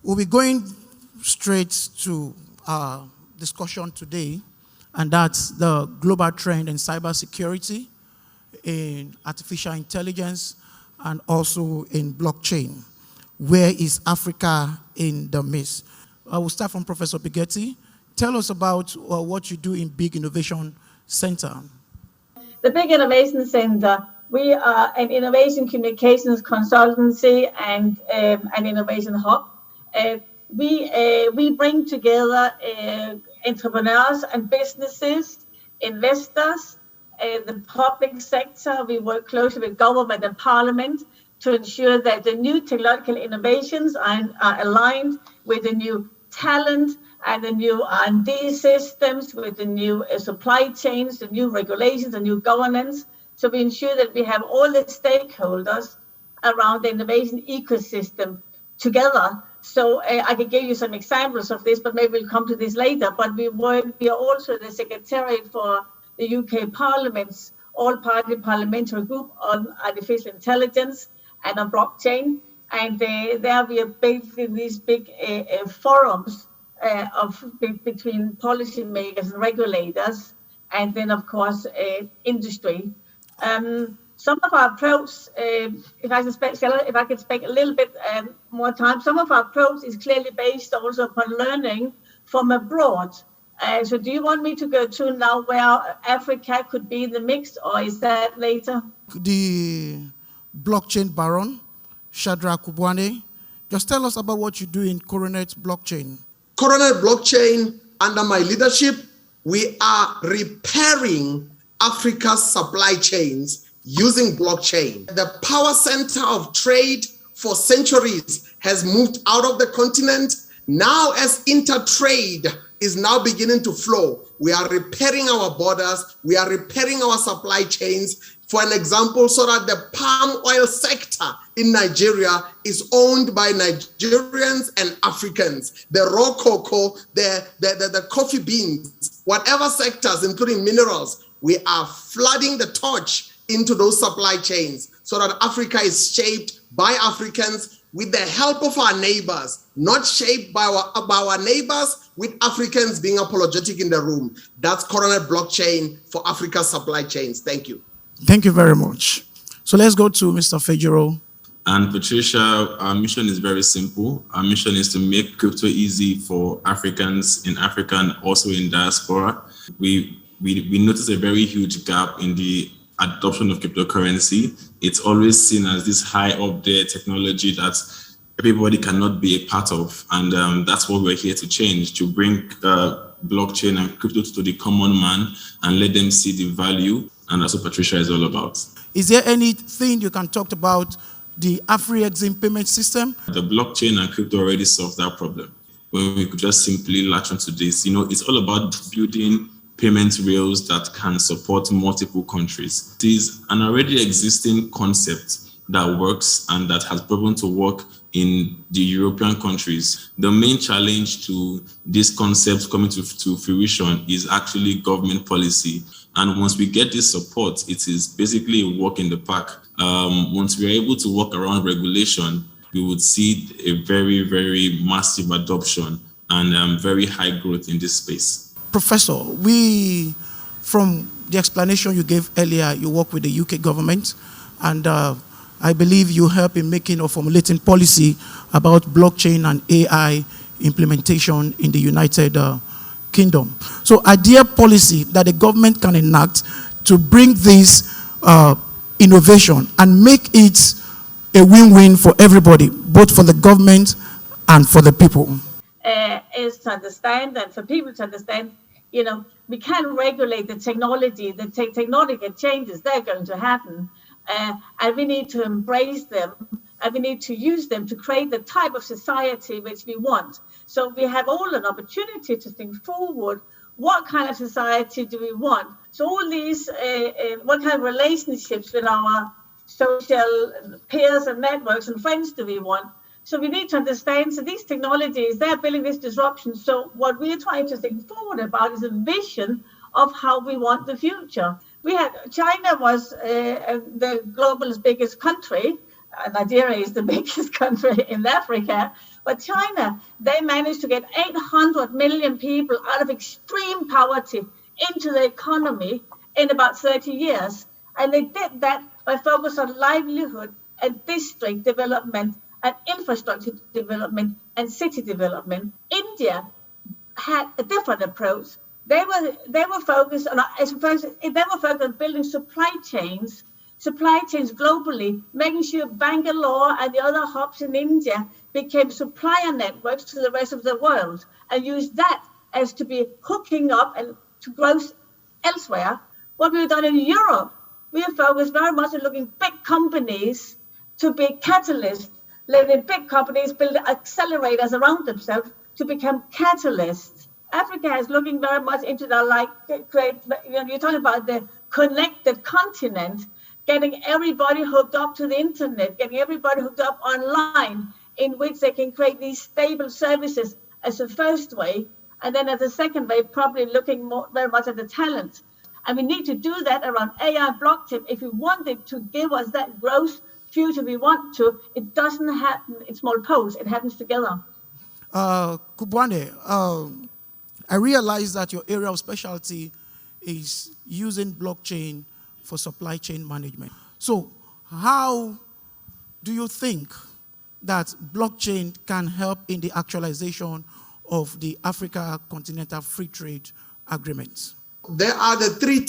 We'll be going straight to our discussion today, and that's the global trend in cybersecurity, in artificial intelligence, and also in blockchain. Where is Africa in the midst? I will start from Professor Bigetti. Tell us about what you do in Big Innovation Center. The Big Innovation Center, we are an innovation communications consultancy and an innovation hub. We bring together entrepreneurs and businesses, investors, the public sector. We work closely with government and parliament to ensure that the new technological innovations are aligned with the new talent and the new R&D systems, with the new supply chains, the new regulations, the new governance. So we ensure that we have all the stakeholders around the innovation ecosystem together. So I can give you some examples of this, but maybe we'll come to this later. But we are also the Secretariat for the UK Parliament's all-party parliamentary group on artificial intelligence and on blockchain. And there we are based in these big forums between policymakers and regulators, and then of course industry. Some of our approach, if I can spend a little bit more time, some of our approach is clearly based also upon learning from abroad. So do you want me to go to now where Africa could be in the mix, or is that later? The blockchain baron, Shadrach Kubwane, just tell us about what you do in Coronet Blockchain. Coronet Blockchain, under my leadership, we are repairing Africa's supply chains using blockchain. The power center of trade for centuries has moved out of the continent. Now, as intertrade is now beginning to flow, we are repairing our borders, we are repairing our supply chains. For an example, so that the palm oil sector in Nigeria is owned by Nigerians and Africans. The raw cocoa, the coffee beans, whatever sectors, including minerals, we are flooding the torch into those supply chains so that Africa is shaped by Africans with the help of our neighbors, not shaped by our neighbors with Africans being apologetic in the room. That's Coronet Blockchain for Africa's supply chains. Thank you. Thank you very much. So let's go to Mr. Fejiro. And Patricia, our mission is very simple. Our mission is to make crypto easy for Africans in Africa and also in diaspora. We notice a very huge gap in the adoption of cryptocurrency. It's always seen as this high up there technology that everybody cannot be a part of. And that's what we're here to change, to bring blockchain and crypto to the common man and let them see the value. And that's what Patricia is all about. Is there anything you can talk about the AfriExim payment system? The blockchain and crypto already solved that problem. When we could just simply latch onto this, it's all about building payment rails that can support multiple countries. It is an already existing concept that works and that has proven to work in the European countries. The main challenge to this concept coming to fruition is actually government policy. And once we get this support, it is basically a walk in the park. Once we are able to work around regulation, we would see a very, very massive adoption and very high growth in this space. Professor, from the explanation you gave earlier, you work with the UK government, and I believe you help in making or formulating policy about blockchain and AI implementation in the United Kingdom. So are there policy that the government can enact to bring this innovation and make it a win-win for everybody, both for the government and for the people? Is to understand, and for people to understand, we can regulate the technology, the technological changes, they're going to happen. And we need to embrace them, and we need to use them to create the type of society which we want. So we have all an opportunity to think forward. What kind of society do we want? So all these, what kind of relationships with our social peers and networks and friends do we want? So we need to understand, so these technologies, they're building this disruption. So what we're trying to think forward about is a vision of how we want the future. China was the global's biggest country. Nigeria is the biggest country in Africa. But China, they managed to get 800 million people out of extreme poverty into the economy in about 30 years. And they did that by focus on livelihood and district development and infrastructure development and city development. India had a different approach. They were focused on building supply chains globally, making sure Bangalore and the other hubs in India became supplier networks to the rest of the world, and used that as to be hooking up and to growth elsewhere. What we've done in Europe, we have focused very much on looking big companies to be catalysts, letting big companies build accelerators around themselves to become catalysts. Africa is looking very much into the you're talking about the connected continent, getting everybody hooked up to the internet, getting everybody hooked up online, in which they can create these stable services as a first way, and then as a second way, probably looking very much at the talent. And we need to do that around AI and blockchain. If we want it to give us that growth future we want to, it doesn't happen in small poles, it happens together. Kubwane, I realize that your area of specialty is using blockchain for supply chain management. So how do you think that blockchain can help in the actualization of the Africa Continental Free Trade Agreement? There are the three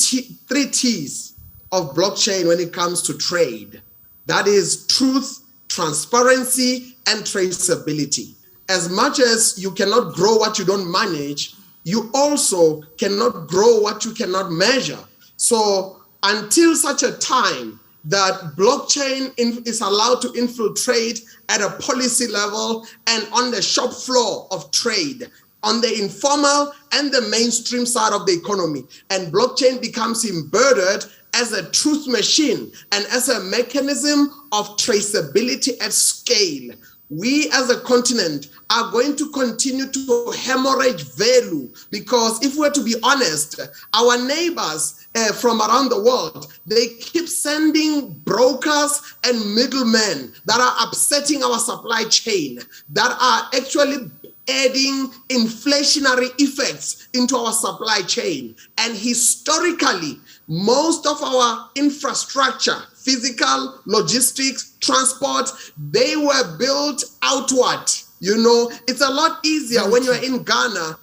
T's of blockchain when it comes to trade. That is truth, transparency, and traceability. As much as you cannot grow what you don't manage, you also cannot grow what you cannot measure. So until such a time that blockchain is allowed to infiltrate at a policy level and on the shop floor of trade, on the informal and the mainstream side of the economy, and blockchain becomes embedded as a truth machine and as a mechanism of traceability at scale, we as a continent are going to continue to hemorrhage value, because if we're to be honest, our neighbors from around the world, they keep sending brokers and middlemen that are upsetting our supply chain, that are actually adding inflationary effects into our supply chain. And historically, most of our infrastructure, physical, logistics, transport, they were built outward. You know, it's a lot easier when you're in Ghana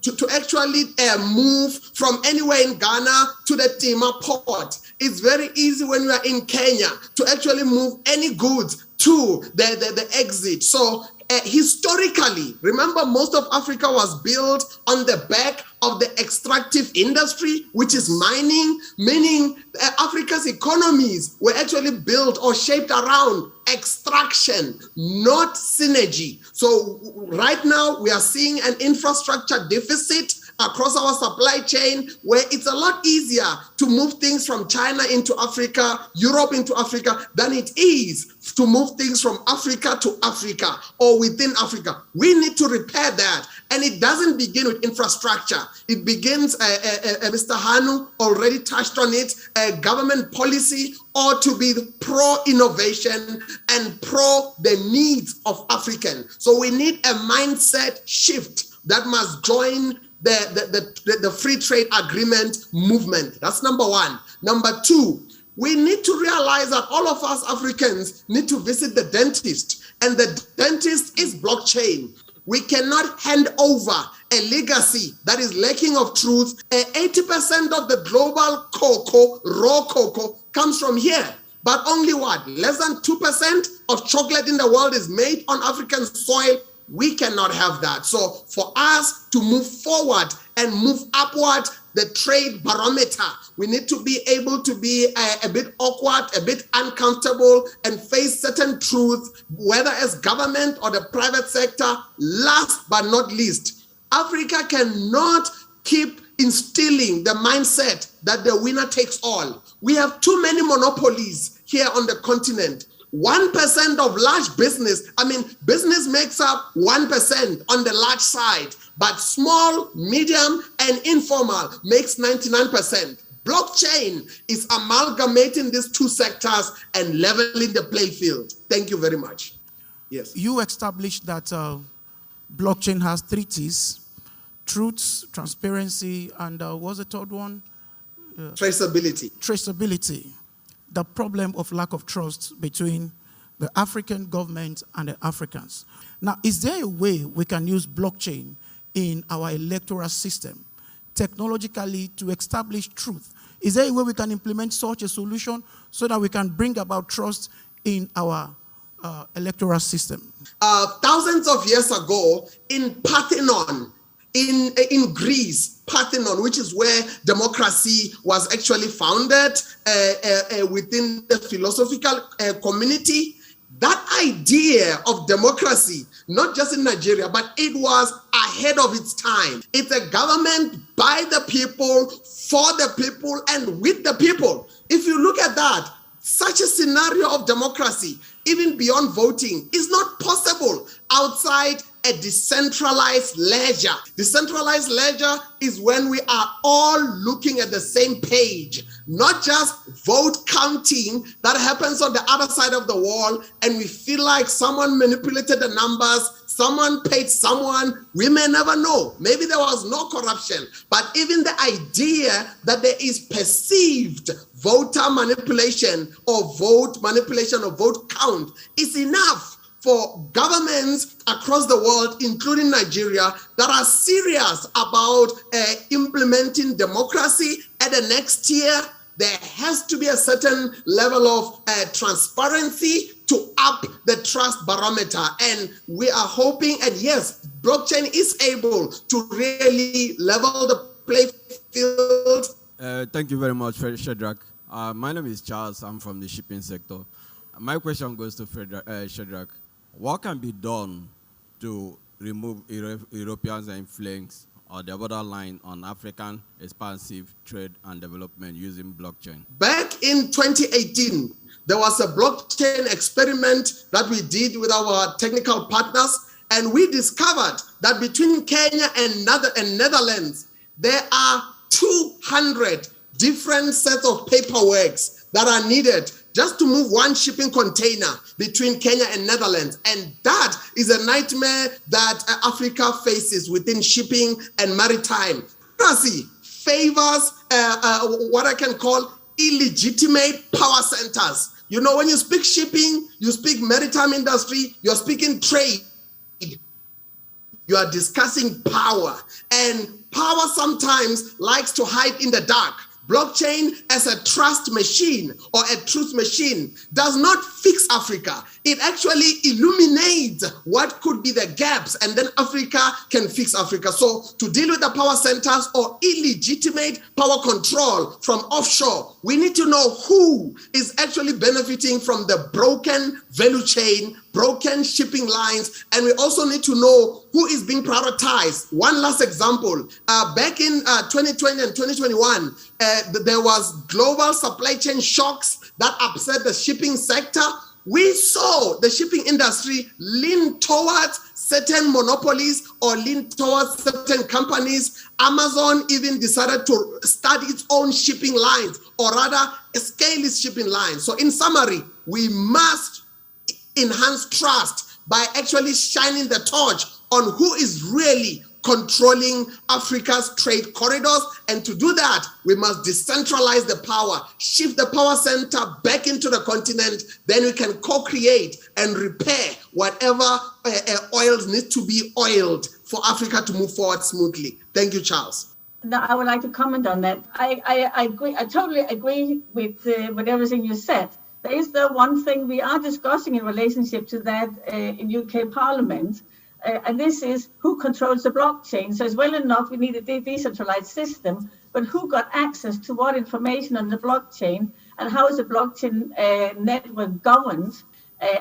to actually move from anywhere in Ghana to the Tema port. It's very easy when you are in Kenya to actually move any goods to the exit. So historically, remember, most of Africa was built on the back of the extractive industry, which is mining, meaning Africa's economies were actually built or shaped around extraction, not synergy. So right now we are seeing an infrastructure deficit across our supply chain, where it's a lot easier to move things from China into Africa, Europe into Africa, than it is to move things from Africa to Africa or within Africa. We need to repair that. And it doesn't begin with infrastructure. It begins, Mr. Hanu already touched on it, government policy ought to be pro-innovation and pro the needs of Africans. So we need a mindset shift that must join the free trade agreement movement. That's number one. Number two, we need to realize that all of us Africans need to visit the dentist, and the dentist is blockchain. We cannot hand over a legacy that is lacking of truth. 80% of the global cocoa, raw cocoa, comes from here. But only what? Less than 2% of chocolate in the world is made on African soil. We cannot have that. So for us to move forward and move upward the trade barometer, we need to be able to be a bit awkward, a bit uncomfortable, and face certain truths, whether as government or the private sector. Last but not least, Africa cannot keep instilling the mindset that the winner takes all. We have too many monopolies here on the continent. 1% of large business, business makes up 1% on the large side, but small, medium, and informal makes 99%. Blockchain is amalgamating these two sectors and leveling the playing field. Thank you very much. Yes. You established that blockchain has 3 T's: truth, transparency, and what's the third one? Traceability. Traceability. The problem of lack of trust between the African government and the Africans. Now, is there a way we can use blockchain in our electoral system technologically to establish truth? Is there a way we can implement such a solution so that we can bring about trust in our electoral system? Thousands of years ago, in Parthenon, in Greece, Parthenon, which is where democracy was actually founded within the philosophical community, that idea of democracy, not just in Nigeria, but it was ahead of its time. It's a government by the people, for the people, and with the people. If you look at that, such a scenario of democracy, even beyond voting, is not possible outside a decentralized ledger. Decentralized ledger is when we are all looking at the same page, not just vote counting that happens on the other side of the wall, and we feel like someone manipulated the numbers, someone paid someone. We may never know. Maybe there was no corruption, but even the idea that there is perceived voter manipulation or vote manipulation or vote count is enough for governments across the world, including Nigeria, that are serious about implementing democracy at the next tier. There has to be a certain level of transparency to up the trust barometer. And we are hoping, and yes, blockchain is able to really level the playing field. Thank you very much, Shadrach. My name is Charles. I'm from the shipping sector. My question goes to Shadrach. What can be done to remove Europeans' influence or the borderline on African expansive trade and development using blockchain? Back in 2018, there was a blockchain experiment that we did with our technical partners, and we discovered that between Kenya and Netherlands, there are 200 different sets of paperworks that are needed just to move one shipping container between Kenya and Netherlands. And that is a nightmare that Africa faces within shipping and maritime. Democracy favors what I can call illegitimate power centers. You know, when you speak shipping, you speak maritime industry, you're speaking trade. You are discussing power. And power sometimes likes to hide in the dark. Blockchain as a trust machine or a truth machine does not fix Africa. It actually illuminates what could be the gaps, and then Africa can fix Africa. So to deal with the power centers or illegitimate power control from offshore, we need to know who is actually benefiting from the broken value chain, broken shipping lines, and we also need to know who is being prioritized. One last example, back in 2020 and 2021, there was global supply chain shocks that upset the shipping sector. We saw the shipping industry lean towards certain monopolies or lean towards certain companies. Amazon even decided to start its own shipping lines, or rather scale its shipping lines. So in summary, we must enhance trust by actually shining the torch on who is really controlling Africa's trade corridors. And to do that, we must decentralize the power, shift the power center back into the continent. Then we can co-create and repair whatever oils need to be oiled for Africa to move forward smoothly. Thank you, Charles. No, I would like to comment on that. I agree. I totally agree with everything you said. There is the one thing we are discussing in relationship to that in UK Parliament, and this is who controls the blockchain. So it's well enough we need a decentralized system, but who got access to what information on the blockchain, and how is the blockchain network governed,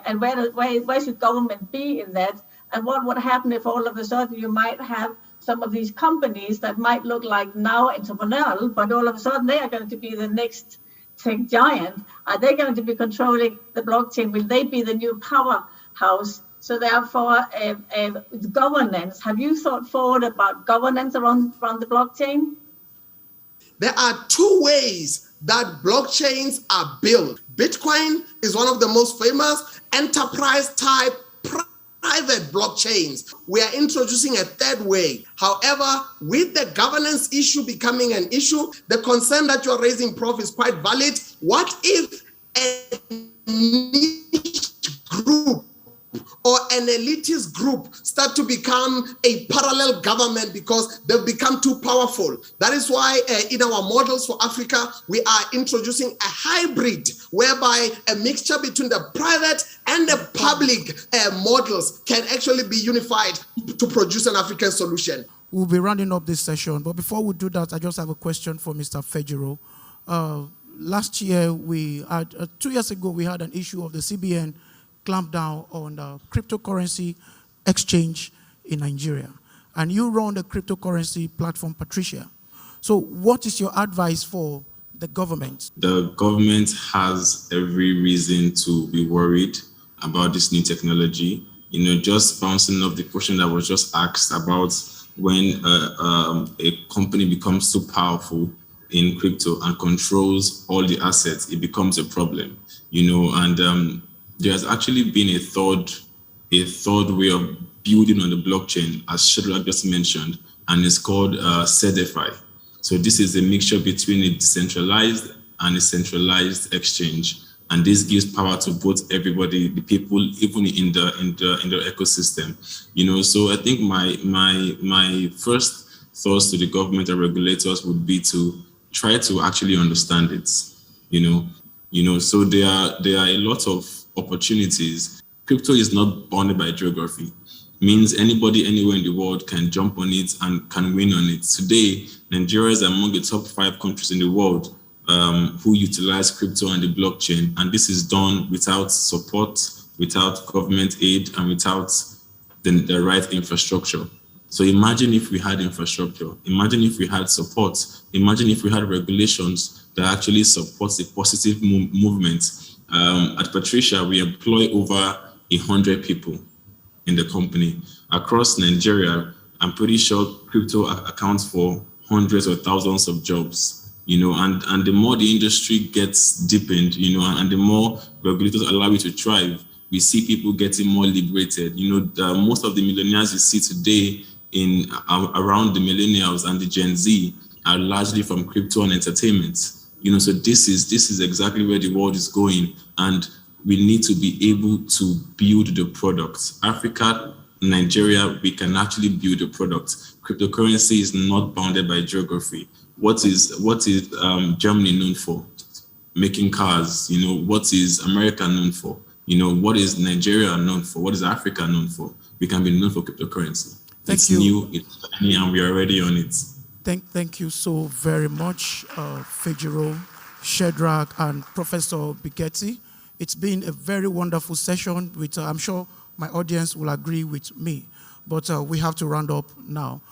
and where should government be in that, and what would happen if all of a sudden you might have some of these companies that might look like now entrepreneurial, but all of a sudden they are going to be the next tech giant. Are they going to be controlling the blockchain? Will they be the new powerhouse? So therefore, governance. Have you thought forward about governance around the blockchain? There are two ways that blockchains are built. Bitcoin is one of the most famous enterprise type private blockchains. We are introducing a third way. However, with the governance issue becoming an issue, the concern that you're raising, Prof, is quite valid. What if a niche group or an elitist group start to become a parallel government because they've become too powerful? That is why in our models for Africa, we are introducing a hybrid whereby a mixture between the private and the public models can actually be unified to produce an African solution. We'll be rounding up this session, but before we do that, I just have a question for Mr. Fejiro. Last year, 2 years ago, we had an issue of the CBN clamp down on cryptocurrency exchange in Nigeria. And you run the cryptocurrency platform, Patricia. So what is your advice for the government? The government has every reason to be worried about this new technology. Just bouncing off the question that was just asked about when a company becomes so powerful in crypto and controls all the assets, it becomes a problem, and there has actually been a third way of building on the blockchain, as Shadrach just mentioned, and it's called CDFI. So this is a mixture between a decentralized and a centralized exchange, and this gives power to both everybody, the people, even in the ecosystem. So I think my first thoughts to the government and regulators would be to try to actually understand it. So there are a lot of opportunities. Crypto is not bounded by geography. Means anybody anywhere in the world can jump on it and can win on it. Today, Nigeria is among the top 5 countries in the world who utilize crypto and the blockchain, and this is done without support, without government aid, and without the right infrastructure. So imagine if we had infrastructure, imagine if we had support, imagine if we had regulations that actually supports the positive movement. At Patricia, we employ over 100 people in the company. Across Nigeria, I'm pretty sure crypto accounts for hundreds or thousands of jobs, and the more the industry gets deepened, and the more regulators allow it to thrive, we see people getting more liberated. Most of the millionaires you see today around the millennials and the Gen Z are largely from crypto and entertainment. So this is exactly where the world is going, and we need to be able to build the product. Africa, Nigeria, we can actually build a product. Cryptocurrency is not bounded by geography. What is Germany known for? Making cars. What is America known for? What is Nigeria known for? What is Africa known for? We can be known for cryptocurrency. It's new, it's shiny, and we are already on it. Thank you so very much, Fejiro, Shadrach, and Professor Bigeti. It's been a very wonderful session, which I'm sure my audience will agree with me. But we have to round up now.